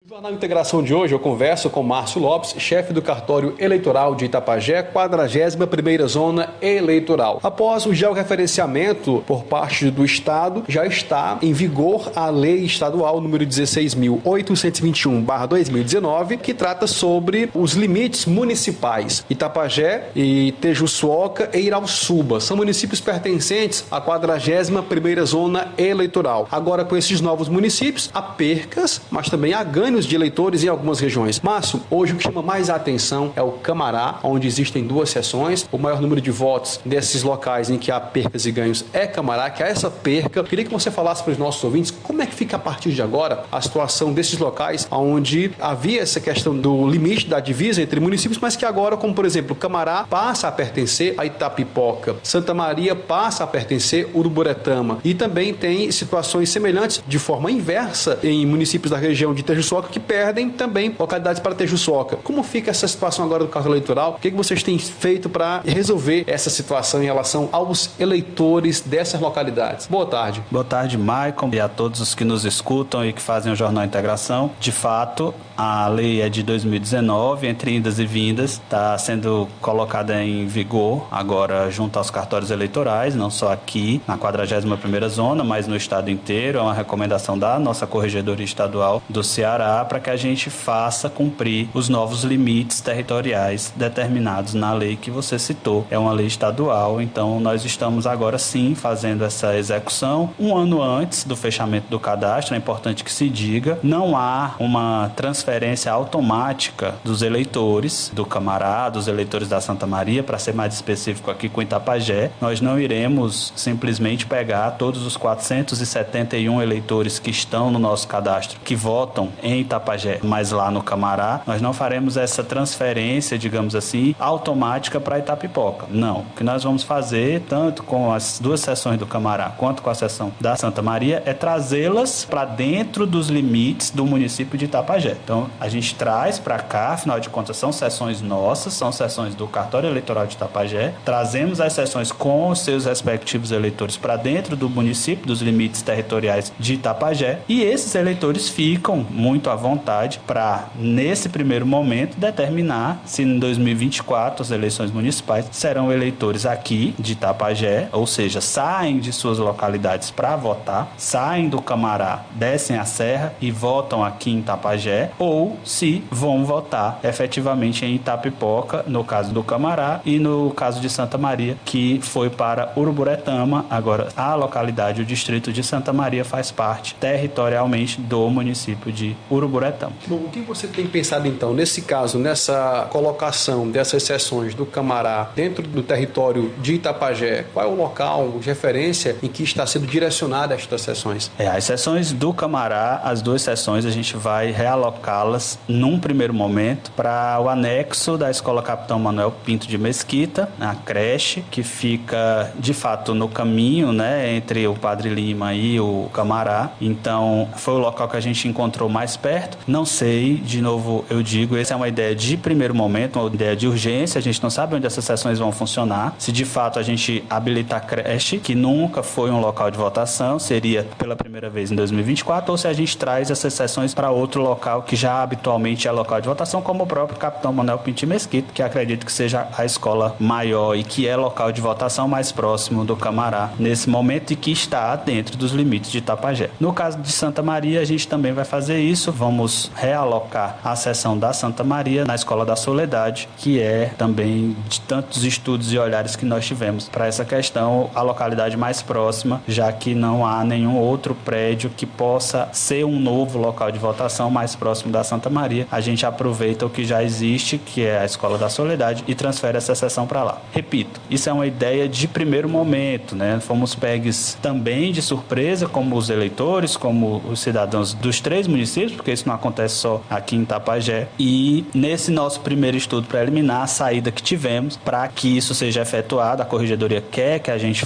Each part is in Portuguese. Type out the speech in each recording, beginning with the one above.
Na integração de hoje eu converso com Márcio Lopes, chefe do cartório eleitoral de Itapajé, 41ª Zona Eleitoral. Após o georreferenciamento por parte do Estado, já está em vigor a Lei Estadual número 16.821/2019, que trata sobre os limites municipais. Itapajé e Tejuçuoca e Irauçuba são municípios pertencentes à 41ª Zona Eleitoral. Agora, com esses novos municípios, há percas, mas também há ganhos de eleitores em algumas regiões. Márcio, hoje o que chama mais a atenção é o Camará, onde existem 2 seções. O maior número de votos desses locais em que há percas e ganhos é Camará, que há essa perca. Queria que você falasse para os nossos ouvintes como é que fica a partir de agora a situação desses locais onde havia essa questão do limite da divisa entre municípios, mas que agora, como por exemplo, Camará passa a pertencer a Itapipoca, Santa Maria passa a pertencer a Uruburetama, e também tem situações semelhantes de forma inversa em municípios da região de Tejuçuoca que perdem também localidades para Tejuçuoca. Como fica essa situação agora do cartório eleitoral? O que vocês têm feito para resolver essa situação em relação aos eleitores dessas localidades? Boa tarde. Boa tarde, Maicon, e a todos os que nos escutam e que fazem o Jornal Integração. De fato, a lei é de 2019, entre indas e vindas, está sendo colocada em vigor agora junto aos cartórios eleitorais, não só aqui na 41ª Zona, mas no estado inteiro. É uma recomendação da nossa Corregedoria Estadual do Ceará para que a gente faça cumprir os novos limites territoriais determinados na lei que você citou. É uma lei estadual, então nós estamos agora sim fazendo essa execução. Um ano antes do fechamento do cadastro, é importante que se diga, não há uma transferência automática dos eleitores do Camará, dos eleitores da Santa Maria, para ser mais específico aqui com Itapajé. Nós não iremos simplesmente pegar todos os 471 eleitores que estão no nosso cadastro, que votam em Itapajé, mas lá no Camará, nós não faremos essa transferência, digamos assim, automática para Itapipoca. Não. O que nós vamos fazer, tanto com as 2 seções do Camará quanto com a seção da Santa Maria, é trazê-las para dentro dos limites do município de Itapajé. Então, a gente traz para cá, afinal de contas, são seções nossas, são seções do cartório eleitoral de Itapajé, trazemos as seções com os seus respectivos eleitores para dentro do município, dos limites territoriais de Itapajé, e esses eleitores ficam muito à vontade para, nesse primeiro momento, determinar se em 2024 as eleições municipais serão eleitores aqui de Itapajé, ou seja, saem de suas localidades para votar, saem do Camará, descem a serra e votam aqui em Itapajé, ou se vão votar efetivamente em Itapipoca, no caso do Camará, e no caso de Santa Maria, que foi para Uruburetama. Agora, a localidade, o distrito de Santa Maria, faz parte territorialmente do município de Uruburetama. Bom, o que você tem pensado então, nesse caso, nessa colocação dessas seções do Camará dentro do território de Itapajé? Qual é o local de referência em que está sendo direcionada estas seções? As seções do Camará, as 2 seções, a gente vai realocá-las num primeiro momento para o anexo da Escola Capitão Manuel Pinto de Mesquita, a creche, que fica de fato no caminho, né, entre o Padre Lima e o Camará. Então, foi o local que a gente encontrou mais perto. Não sei, de novo eu digo, essa é uma ideia de primeiro momento, uma ideia de urgência. A gente não sabe onde essas sessões vão funcionar. Se de fato a gente habilitar a creche, que nunca foi um local de votação, seria pela primeira vez em 2024, ou se a gente traz essas sessões para outro local que já habitualmente é local de votação, como o próprio Capitão Manuel Pinto de Mesquita, que acredito que seja a escola maior e que é local de votação mais próximo do Camará nesse momento e que está dentro dos limites de Itapajé. No caso de Santa Maria, a gente também vai fazer isso. Vamos realocar a seção da Santa Maria na Escola da Soledade, que é também, de tantos estudos e olhares que nós tivemos para essa questão, a localidade mais próxima, já que não há nenhum outro prédio que possa ser um novo local de votação mais próximo da Santa Maria. A gente aproveita o que já existe, que é a Escola da Soledade, e transfere essa seção para lá. Repito, isso é uma ideia de primeiro momento, né? Fomos pegues também de surpresa, como os eleitores, como os cidadãos dos 3 municípios, porque isso não acontece só aqui em Itapajé. E nesse nosso primeiro estudo preliminar, a saída que tivemos para que isso seja efetuado, a Corregedoria quer que a gente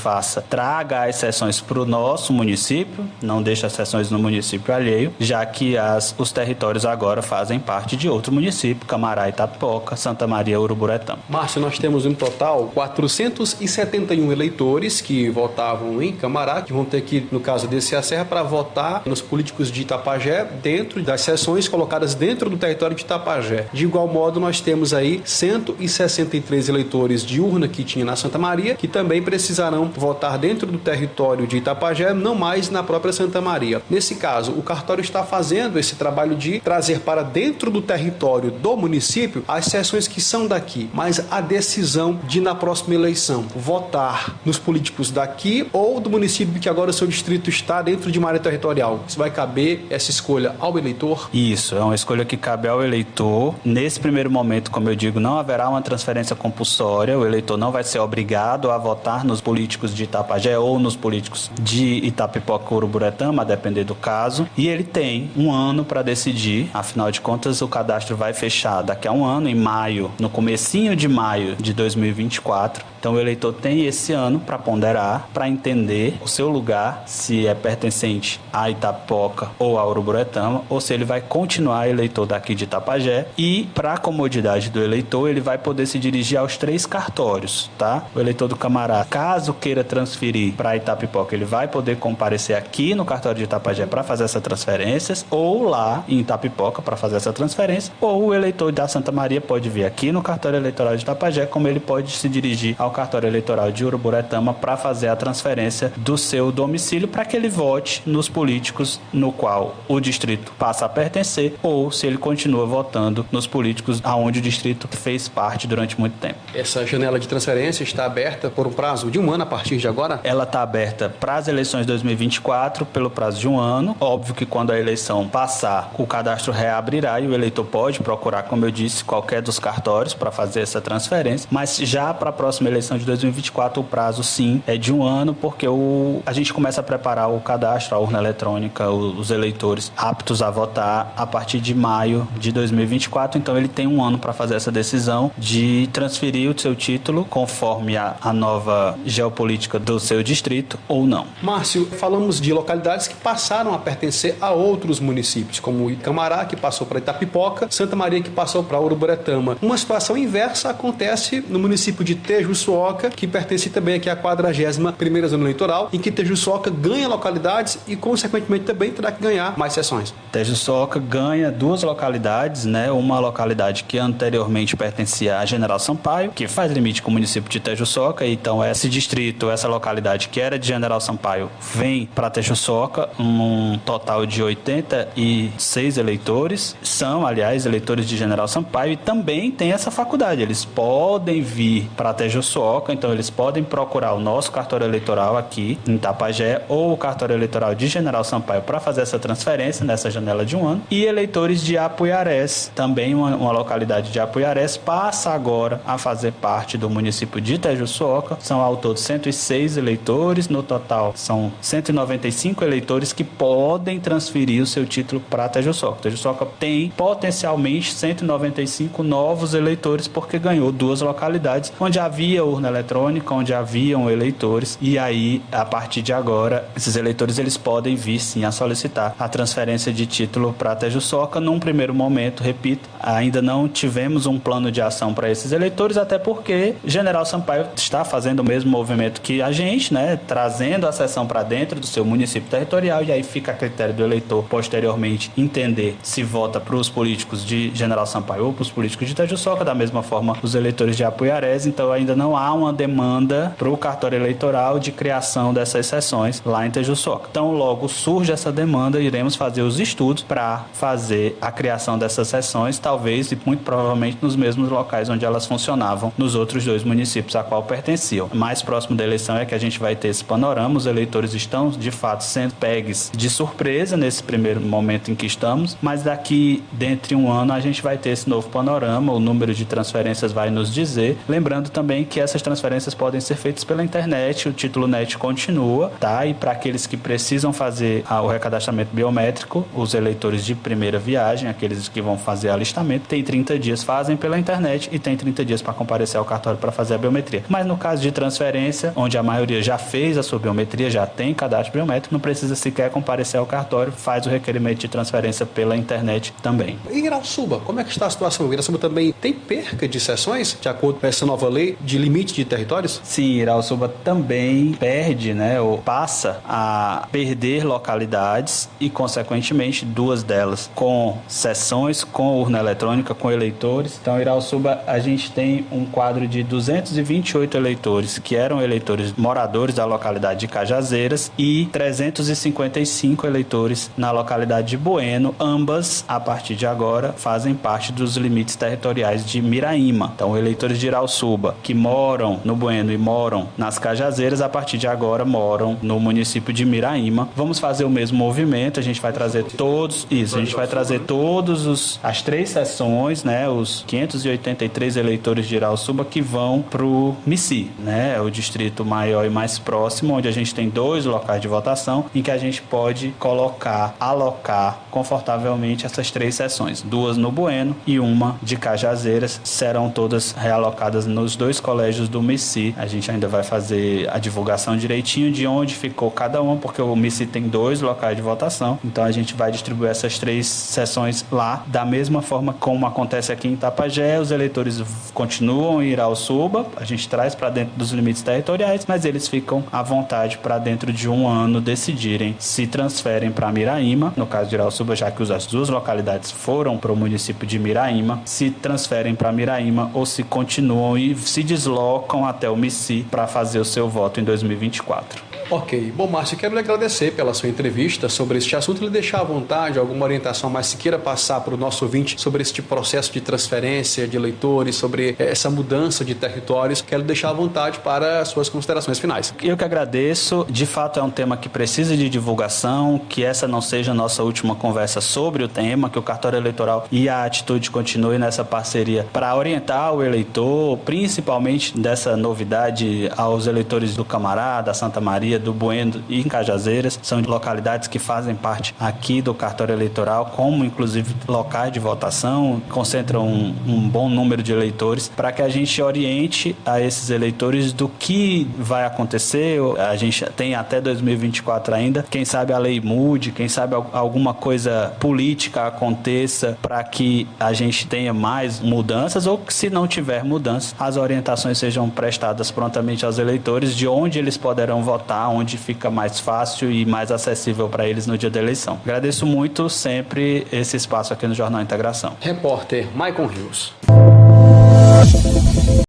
traga as sessões para o nosso município, não deixa as sessões no município alheio, já que os territórios agora fazem parte de outro município, Camará, Itapipoca, Santa Maria, Uruburetama. Márcio, nós temos um total 471 eleitores que votavam em Camará, que vão ter que, no caso, descer a serra para votar nos políticos de Itapajé dentro das seções colocadas dentro do território de Itapajé. De igual modo, nós temos aí 163 eleitores de urna que tinha na Santa Maria, que também precisarão votar dentro do território de Itapajé, não mais na própria Santa Maria. Nesse caso, o cartório está fazendo esse trabalho de trazer para dentro do território do município as seções que são daqui, mas a decisão de, na próxima eleição, votar nos políticos daqui ou do município que agora o seu distrito está dentro de uma área territorial. Isso vai caber essa escolha ao eleitor? Isso, é uma escolha que cabe ao eleitor. Nesse primeiro momento, como eu digo, não haverá uma transferência compulsória, o eleitor não vai ser obrigado a votar nos políticos de Itapajé ou nos políticos de Itapipoca ou Uruburetama, a depender do caso, e ele tem um ano para decidir. Afinal de contas, o cadastro vai fechar daqui a um ano, em maio, no comecinho de maio de 2024. Então o eleitor tem esse ano para ponderar, para entender o seu lugar, se é pertencente a Itapipoca ou a Uruburetama, ou se ele vai continuar eleitor daqui de Itapajé. E, para a comodidade do eleitor, ele vai poder se dirigir aos 3 cartórios, tá? O eleitor do Camará, caso queira transferir para Itapipoca, ele vai poder comparecer aqui no cartório de Itapajé para fazer essa transferência, ou lá em Itapipoca para fazer essa transferência, ou o eleitor da Santa Maria pode vir aqui no cartório eleitoral de Itapajé, como ele pode se dirigir ao cartório eleitoral de Uruburetama para fazer a transferência do seu domicílio, para que ele vote nos políticos no qual o distrito passa a pertencer, ou se ele continua votando nos políticos aonde o distrito fez parte durante muito tempo. Essa janela de transferência está aberta por um prazo de um ano a partir de agora? Ela está aberta para as eleições de 2024 pelo prazo de um ano. Óbvio que quando a eleição passar, o cadastro reabrirá e o eleitor pode procurar, como eu disse, qualquer dos cartórios para fazer essa transferência, mas já para a próxima eleição de 2024 o prazo sim é de um ano, porque a gente começa a preparar o cadastro, a urna eletrônica, os eleitores aptos a votar a partir de maio de 2024, então ele tem um ano para fazer essa decisão de transferir o seu título conforme a nova geopolítica do seu distrito ou não. Márcio, falamos de localidades que passaram a pertencer a outros municípios, como Icamará, que passou para Itapipoca, Santa Maria, que passou para Uruburetama. Uma situação inversa acontece no município de Tejuçuoca, que pertence também aqui à 41ª zona eleitoral, em que Tejuçuoca ganha localidades e, consequentemente, também terá que ganhar mais seções. Tejuçuoca ganha 2 localidades, né? Uma localidade que anteriormente pertencia a General Sampaio, que faz limite com o município de Tejuçuoca, então esse distrito, essa localidade que era de General Sampaio, vem para Tejuçuoca, um total de 86 eleitores, são, aliás, eleitores de General Sampaio, e também tem essa faculdade, eles podem vir para Tejuçuoca, então eles podem procurar o nosso cartório eleitoral aqui em Itapajé ou o cartório eleitoral de General Sampaio para fazer essa transferência nessa janela de um ano. E eleitores de Apuiarés, também uma localidade de Apuiarés, passa agora a fazer parte do município de Tejuçuoca. São ao todo 106 eleitores, no total são 195 eleitores que podem transferir o seu título para Tejuçuoca. Tejuçuoca tem potencialmente 195 novos eleitores porque ganhou 2 localidades onde havia urna eletrônica, onde haviam eleitores, e aí a partir de agora esses eleitores eles podem vir sim a solicitar a transferência de título para Tejuçuoca. Num primeiro momento, repito, ainda não tivemos um plano de ação para esses eleitores, até porque General Sampaio está fazendo o mesmo movimento que a gente, né, trazendo a seção para dentro do seu município territorial, e aí fica a critério do eleitor posteriormente entender se vota para os políticos de General Sampaio ou para os políticos de Tejuçuoca, da mesma forma os eleitores de Apuiarés. Então ainda não há uma demanda para o cartório eleitoral de criação dessas seções lá em Tejuçuoca. Então logo surge essa demanda, iremos fazer os estudos para fazer a criação dessas seções, talvez e muito provavelmente nos mesmos locais onde elas funcionavam nos outros 2 municípios a qual pertenciam. Mais próximo da eleição é que a gente vai ter esse panorama. Os eleitores estão de fato sendo pegues de surpresa nesse primeiro momento em que estamos, mas daqui dentro de um ano a gente vai ter esse novo panorama, o número de transferências vai nos dizer. Lembrando também que essas transferências podem ser feitas pela internet, o título NET continua, tá? E para aqueles que precisam fazer o recadastramento biométrico, os eleitores de primeira viagem, aqueles que vão fazer alistamento, tem 30 dias, fazem pela internet e tem 30 dias para comparecer ao cartório para fazer a biometria. Mas no caso de transferência, onde a maioria já fez a sua biometria, já tem cadastro biométrico, não precisa sequer comparecer ao cartório, faz o requerimento de transferência pela internet também. E Irauçuba, como é que está a situação? Irauçuba também tem perca de seções, de acordo com essa nova lei de limite de territórios? Sim, Irauçuba também perde, né, ou passa a perder localidades e, consequentemente, duas delas com sessões, com urna eletrônica, com eleitores. Então, Irauçuba, a gente tem um quadro de 228 eleitores, que eram eleitores moradores da localidade de Cajazeiras, e 355 eleitores na localidade de Bueno. Ambas, a partir de agora, fazem parte dos limites territoriais de Miraíma. Então, eleitores de Irauçuba que moram no Bueno e moram nas Cajazeiras, a partir de agora moram no município de Miraíma. Vamos fazer o mesmo movimento, a gente vai trazer as três sessões, né, os 583 eleitores de Irauçuba que vão para o MICI, né, o distrito maior e mais próximo, onde a gente tem 2 locais de votação em que a gente pode alocar confortavelmente essas 3 sessões, 2 no Bueno e uma de Cajazeiras, serão todas realocadas nos 2 colégios do MICI. A gente ainda vai fazer a divulgação direitinho de onde ficou cada uma, porque o MICI tem 2 locais de votação, então a gente vai distribuir essas 3 sessões lá, da mesma forma como acontece aqui em Itapajé. Os eleitores continuam em Irauçuba, a gente traz para dentro dos limites territoriais, mas eles ficam à vontade para dentro de um ano decidirem se transferem para Miraíma, no caso de Irauçuba, já que as 2 localidades foram para o município de Miraíma, se transferem para Miraíma ou se continuam e se deslocam até o MICI para fazer o seu voto em 2024. Ok. Bom, Márcio, quero lhe agradecer pela sua entrevista sobre este assunto e lhe deixar à vontade alguma orientação mais se queira passar para o nosso ouvinte sobre este processo de transferência de eleitores, sobre essa mudança de territórios. Quero lhe deixar à vontade para as suas considerações finais. Eu que agradeço. De fato, é um tema que precisa de divulgação, que essa não seja a nossa última conversa sobre o tema, que o cartório eleitoral e a Atitude continue nessa parceria para orientar o eleitor, principalmente dessa novidade aos eleitores do Camará, da Santa Maria, do Bueno e em Cajazeiras. São localidades que fazem parte aqui do cartório eleitoral, como inclusive locais de votação, concentram um bom número de eleitores, para que a gente oriente a esses eleitores do que vai acontecer. A gente tem até 2024 ainda, quem sabe a lei mude, quem sabe alguma coisa política aconteça para que a gente tenha mais mudanças, ou que, se não tiver mudança, as orientações sejam prestadas prontamente aos eleitores de onde eles poderão votar, onde fica mais fácil e mais acessível para eles no dia da eleição. Agradeço muito sempre esse espaço aqui no Jornal Integração. Repórter Maicon Rios.